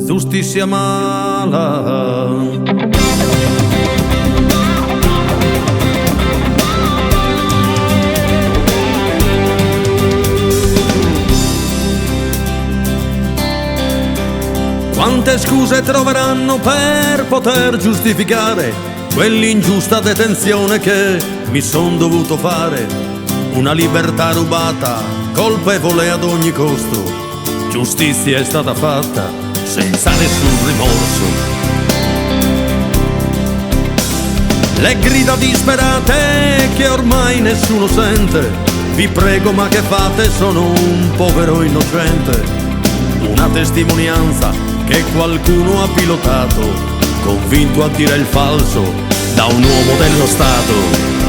giustizia mala. Quante scuse troveranno per poter giustificare quell'ingiusta detenzione che mi son dovuto fare? Una libertà rubata, colpevole ad ogni costo. Giustizia è stata fatta senza nessun rimorso. Le grida disperate che ormai nessuno sente. Vi prego, ma che fate? Sono un povero innocente. Una testimonianza che qualcuno ha pilotato, convinto a dire il falso da un uomo dello Stato.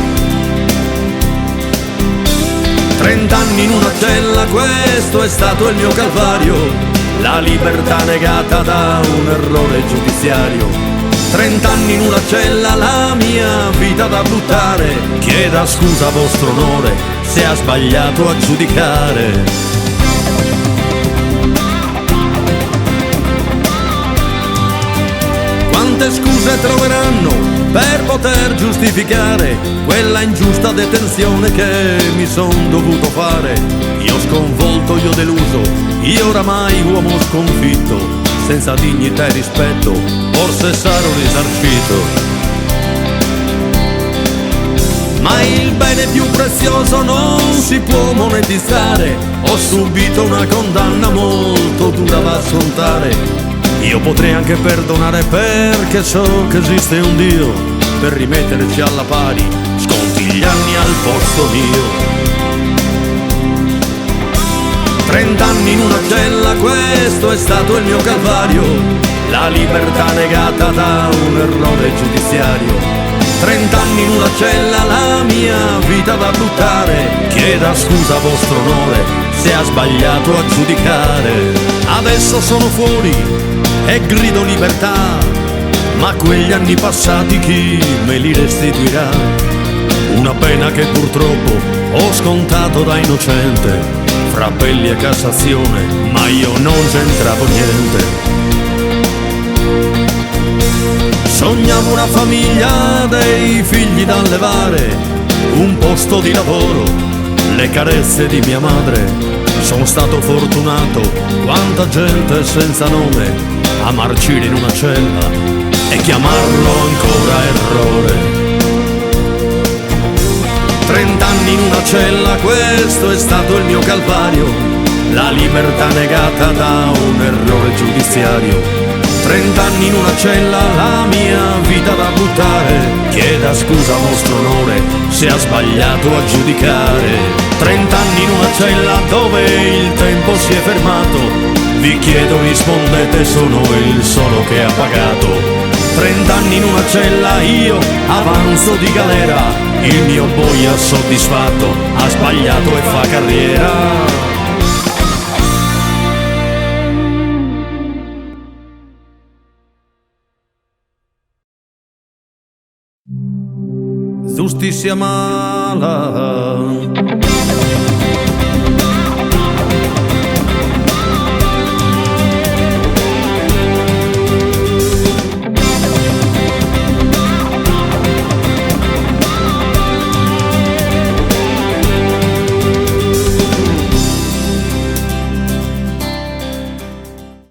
30 anni in una cella, questo è stato il mio calvario, la libertà negata da un errore giudiziario. 30 anni in una cella, la mia vita da buttare. Chieda scusa a vostro onore se ha sbagliato a giudicare. Quante scuse troveranno per poter giustificare quella ingiusta detenzione che mi son dovuto fare? Io sconvolto, io deluso, io oramai uomo sconfitto, senza dignità e rispetto, forse sarò risarcito. Ma il bene più prezioso non si può monetizzare. Ho subito una condanna molto dura da scontare. Io potrei anche perdonare perché so che esiste un Dio per rimetterci alla pari, sconti gli anni al posto mio. 30 anni in una cella, questo è stato il mio calvario, la libertà negata da un errore giudiziario. 30 anni in una cella, la mia vita da buttare. Chieda scusa a vostro onore se ha sbagliato a giudicare. Adesso sono fuori e grido libertà, ma quegli anni passati chi me li restituirà? Una pena che purtroppo ho scontato da innocente, fra appelli e Cassazione, ma io non c'entravo niente. Sognavo una famiglia, dei figli da allevare, un posto di lavoro, le carezze di mia madre. Sono stato fortunato, quanta gente senza nome a marcire in una cella e chiamarlo ancora errore. 30 anni in una cella, questo è stato il mio calvario, la libertà negata da un errore giudiziario. 30 anni in una cella, la mia vita da buttare. Chieda scusa a vostro onore se ha sbagliato a giudicare. 30 anni in una cella dove il tempo si è fermato. Vi chiedo, rispondete, sono il solo che ha pagato. 30 anni in una cella, io avanzo di galera. Il mio boia soddisfatto ha sbagliato e fa carriera. Giustizia mala.